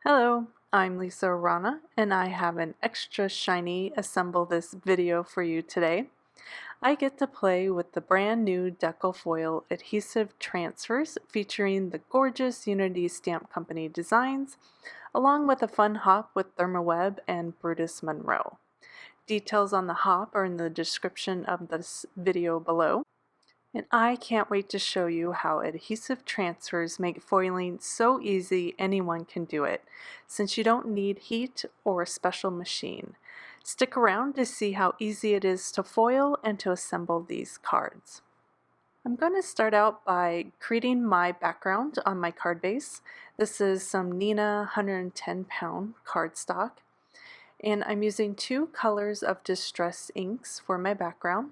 Hello, I'm Lisa Arana, and I have an extra shiny assemble this video for you today. I get to play with the brand new decofoil adhesive transfers featuring the gorgeous Unity Stamp Company designs, along with a fun hop with ThermOWeb and Brutus Monroe. Details on the hop are in the description of this video below. And I can't wait to show you how adhesive transfers make foiling so easy anyone can do it, since you don't need heat or a special machine. Stick around to see how easy it is to foil and to assemble these cards. I'm going to start out by creating my background on my card base. This is some Nina 110-pound cardstock, and I'm using two colors of distress inks for my background.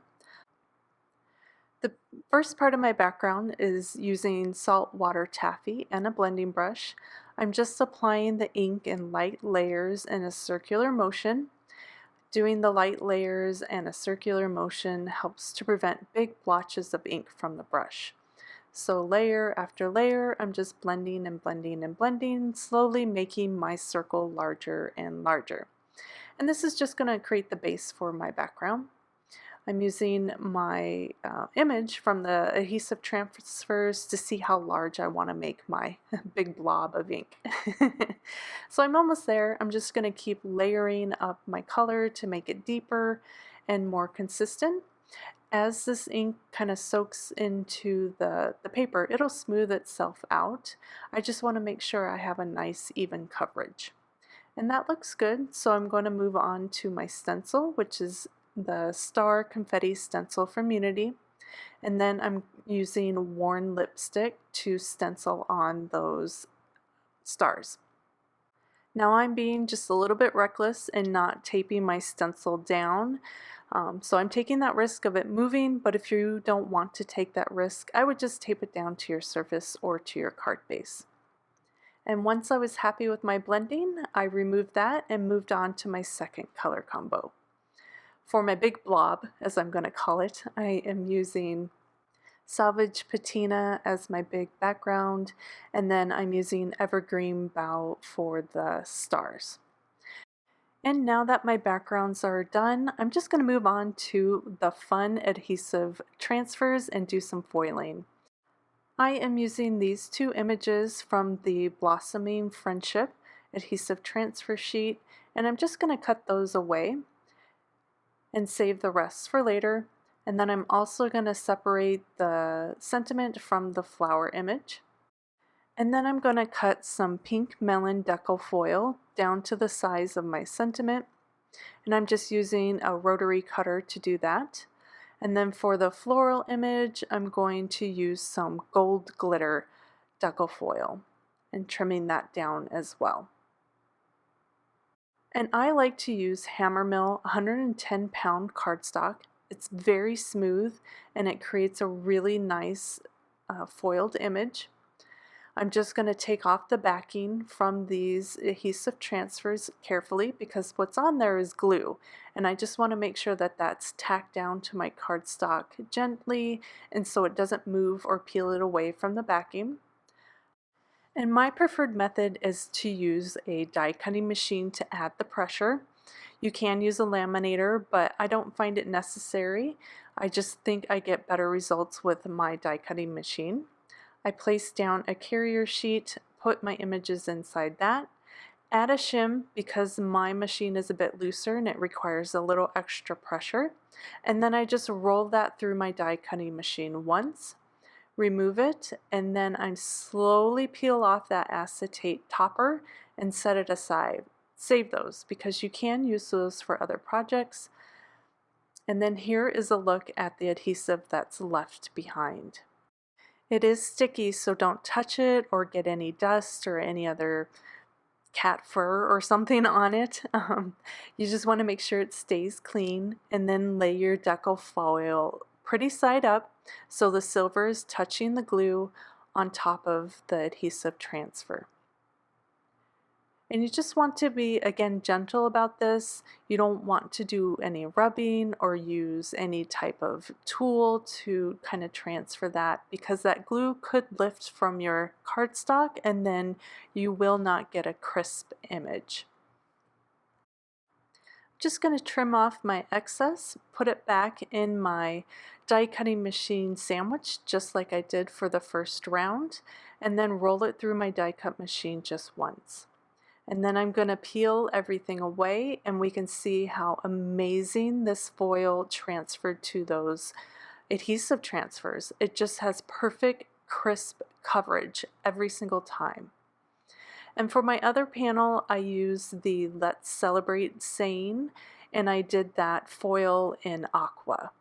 The first part of my background is using saltwater taffy and a blending brush. I'm just applying the ink in light layers in a circular motion. Doing the light layers and a circular motion helps to prevent big blotches of ink from the brush. So layer after layer, I'm just blending and blending and blending, slowly making my circle larger and larger. And this is just going to create the base for my background. I'm using my image from the adhesive transfers to see how large I want to make my big blob of ink. So I'm almost there. I'm just going to keep layering up my color to make it deeper and more consistent. As this ink kind of soaks into the paper, it'll smooth itself out. I just want to make sure I have a nice even coverage. And that looks good, so I'm going to move on to my stencil, which is the star confetti stencil from Unity, and then I'm using worn lipstick to stencil on those stars. Now I'm being just a little bit reckless and not taping my stencil down, so I'm taking that risk of it moving, but if you don't want to take that risk, I would just tape it down to your surface or to your card base. And once I was happy with my blending, I removed that and moved on to my second color combo. For my big blob, as I'm going to call it, I am using Salvaged Patina as my big background, and then I'm using Evergreen BOUGH for the stars. And now that my backgrounds are done, I'm just going to move on to the fun adhesive transfers and do some foiling. I am using these two images from the Blossoming Friendship adhesive transfer sheet, and I'm just going to cut those away and save the rest for later. And then I'm also going to separate the sentiment from the flower image. And then I'm going to cut some pink melon decofoil down to the size of my sentiment. And I'm just using a rotary cutter to do that. And then for the floral image, I'm going to use some gold glitter decofoil and trimming that down as well. And I like to use Hammermill 110-pound cardstock. It's very smooth and it creates a really nice foiled image. I'm just going to take off the backing from these adhesive transfers carefully because what's on there is glue, and I just want to make sure that that's tacked down to my cardstock gently and so it doesn't move or peel it away from the backing. And my preferred method is to use a die cutting machine to add the pressure. You can use a laminator, but I don't find it necessary. I just think I get better results with my die cutting machine. I place down a carrier sheet, put my images inside that, add a shim because my machine is a bit looser and it requires a little extra pressure, and then I just roll that through my die cutting machine once, remove it, and then I slowly peel off that acetate topper and set it aside. Save those because you can use those for other projects. And then here is a look at the adhesive that's left behind. It is sticky, so don't touch it or get any dust or any other cat fur or something on it. You just want to make sure it stays clean, and then lay your decofoil pretty side up so the silver is touching the glue on top of the adhesive transfer. And you just want to be, again, gentle about this. You don't want to do any rubbing or use any type of tool to kind of transfer that, because that glue could lift from your cardstock and then you will not get a crisp image. Just going to trim off my excess, put it back in my die cutting machine sandwich just like I did for the first round, and then roll it through my die cut machine just once. And then I'm going to peel everything away, and we can see how amazing this foil transferred to those adhesive transfers. It just has perfect crisp coverage every single time. And for my other panel, I used the Let's Celebrate saying, and I did that foil in aqua.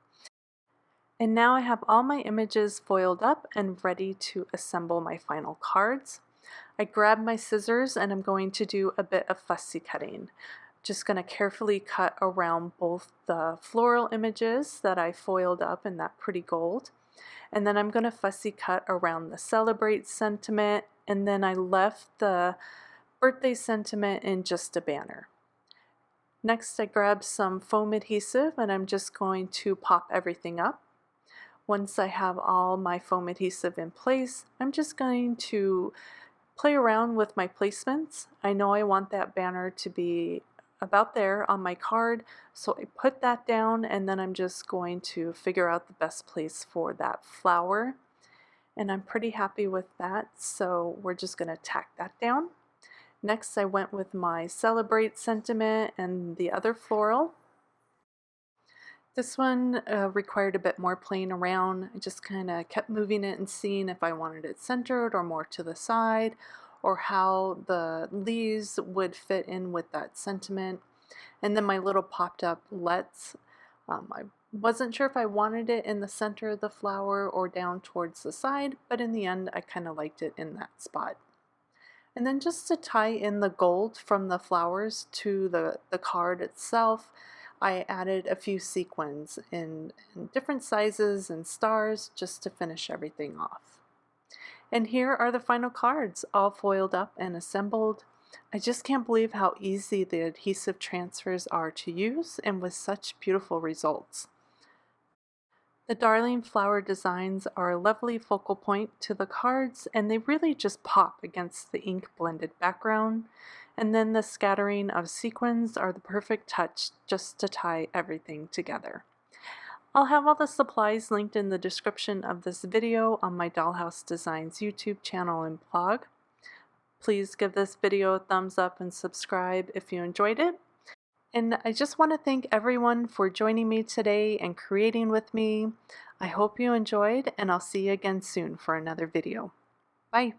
And now I have all my images foiled up and ready to assemble my final cards. I grabbed my scissors and I'm going to do a bit of fussy cutting. Just going to carefully cut around both the floral images that I foiled up in that pretty gold, and then I'm going to fussy cut around the Celebrate sentiment, and then I left the birthday sentiment in just a banner. Next I grabbed some foam adhesive and I'm just going to pop everything up. Once I have all my foam adhesive in place, I'm just going to play around with my placements. I know I want that banner to be about there on my card, so I put that down, and then I'm just going to figure out the best place for that flower, and I'm pretty happy with that, so we're just going to tack that down. Next I went with my Celebrate sentiment and the other floral. This one required a bit more playing around. I just kind of kept moving it and seeing if I wanted it centered or more to the side, or how the leaves would fit in with that sentiment. And then my little popped up Let's. I wasn't sure if I wanted it in the center of the flower or down towards the side, but in the end I kind of liked it in that spot. And then just to tie in the gold from the flowers to the card itself, I added a few sequins in different sizes and stars just to finish everything off. And here are the final cards, all foiled up and assembled. I just can't believe how easy the adhesive transfers are to use, and with such beautiful results. The darling flower designs are a lovely focal point to the cards, and they really just pop against the ink blended background. And then the scattering of sequins are the perfect touch just to tie everything together. I'll have all the supplies linked in the description of this video on my Dahlhouse Designs YouTube channel and blog. Please give this video a thumbs up and subscribe if you enjoyed it. And I just want to thank everyone for joining me today and creating with me. I hope you enjoyed, and I'll see you again soon for another video. Bye!